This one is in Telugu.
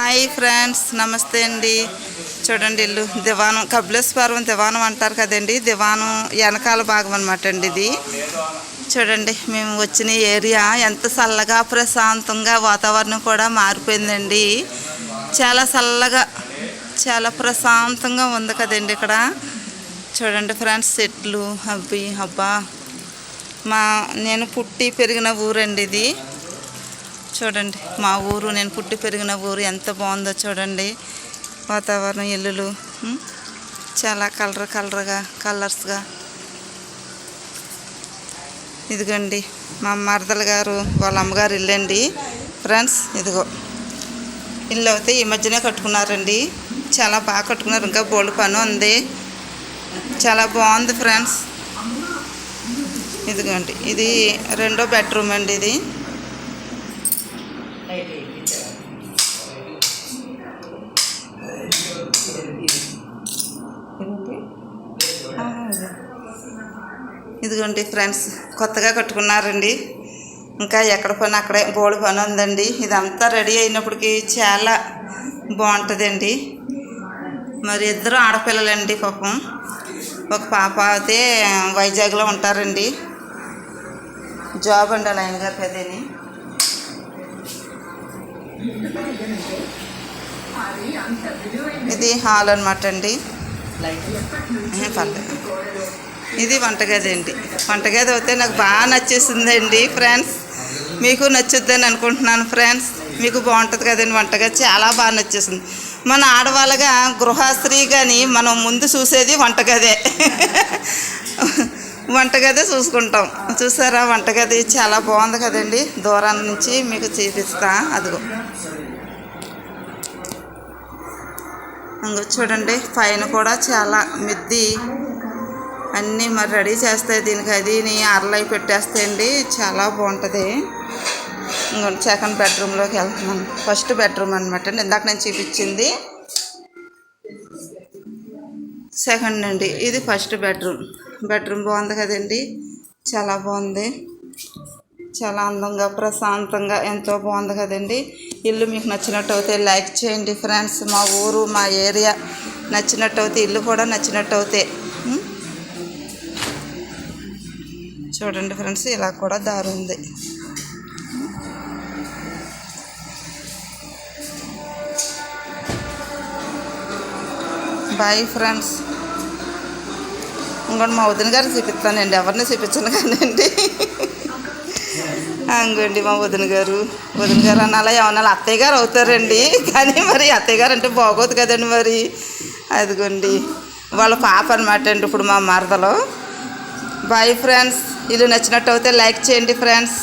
హాయ్ ఫ్రెండ్స్, నమస్తే అండి. చూడండి, ఇల్లు దివానం, కపిలేశ్వరం దివానం అంటారు కదండి. దివానం వెనకాల భాగం అనమాట అండి ఇది. చూడండి, మేము వచ్చిన ఏరియా ఎంత చల్లగా ప్రశాంతంగా వాతావరణం కూడా మారిపోయిందండి. చాలా చల్లగా, చాలా ప్రశాంతంగా ఉంది కదండి ఇక్కడ. చూడండి ఫ్రెండ్స్, చెట్లు అబ్బా నేను పుట్టి పెరిగిన ఊరండి ఇది. చూడండి, మా ఊరు, నేను పుట్టి పెరిగిన ఊరు ఎంత బాగుందో చూడండి. వాతావరణం, ఇల్లులు చాలా కలర్స్గా. ఇదిగోండి మా మరదలు గారు వాళ్ళ అమ్మగారు ఇల్లు అండి ఫ్రెండ్స్. ఇదిగో ఇల్లు అయితే ఈ మధ్యనే కట్టుకున్నారండి. చాలా బాగా కట్టుకున్నారు. ఇంకా బోల్డ్ పని ఉంది. చాలా బాగుంది ఫ్రెండ్స్. ఇదిగోండి, ఇది 2వ బెడ్రూమ్ అండి. ఇది ఇదిగోండి ఫ్రెండ్స్, కొత్తగా కట్టుకున్నారండి. ఇంకా ఎక్కడ పని అక్కడే బోల్డ్ పని ఉందండి. ఇదంతా రెడీ అయినప్పటికీ చాలా బాగుంటుందండి. మరి 2 ఆడపిల్లలండి పాపం. ఒక పాప అయితే వైజాగ్లో ఉంటారండి, జాబ్ అండి వాళ్ళ ఆయన గారికి. అదేని ఇది హాల్ అనమాట అండి. పర్లేదు, ఇది వంటగది అండి. వంటగది అయితే నాకు బాగా నచ్చేసిందండి ఫ్రెండ్స్. మీకు నచ్చుద్దని అనుకుంటున్నాను ఫ్రెండ్స్. మీకు బాగుంటుంది కదండి వంటగది, చాలా బాగా నచ్చేసింది. మన ఆడవాళ్ళగా గృహస్త్రీ కానీ మనం ముందు చూసేది వంటగదే. వంటగదే చూసుకుంటాం. చూసారా, వంటగది చాలా బాగుంది కదండి. దూరం నుంచి మీకు చూపిస్తా. అదిగో ఇంకో చూడండి, పైన కూడా చాలా మిద్ది అన్నీ మరి రెడీ చేస్తాయి. దీనికి అది అరలై పెట్టేస్తాయండి. చాలా బాగుంటుంది. ఇంకో 2nd బెడ్రూమ్లోకి వెళ్తున్నాను. ఫస్ట్ బెడ్రూమ్ అనమాట అండి. ఇందాక నేను చూపించింది 2nd అండి. ఇది ఫస్ట్ బెడ్రూమ్. బెడ్రూమ్ బాగుంది కదండి, చాలా బాగుంది. చాలా అందంగా, ప్రశాంతంగా, ఎంతో బాగుంది కదండి. ఇల్లు మీకు నచ్చినట్టు అయితే లైక్ చేయండి ఫ్రెండ్స్. మా ఊరు, మా ఏరియా నచ్చినట్టు అయితే ఇల్లు కూడా నచ్చినట్టు అవుతాయి. చూడండి ఫ్రెండ్స్, ఇలా కూడా దారి ఉంది. Boyfriends. ఇంకోటి మా వదిన గారికి చూపిస్తానండి, ఎవరిని చూపించను కానండి. అంగండి మా వదిన గారు అనాలా ఏమన్నా అత్తయ్య గారు అవుతారండి. కానీ మరి అత్తయ్య గారు అంటే బాగోదు కదండి. మరి అదిగోండి వాళ్ళ పాప అనమాట అండి ఇప్పుడు మా మరదలో. Bye friends. ఇల్లు నచ్చినట్టు అయితే లైక్ చేయండి ఫ్రెండ్స్.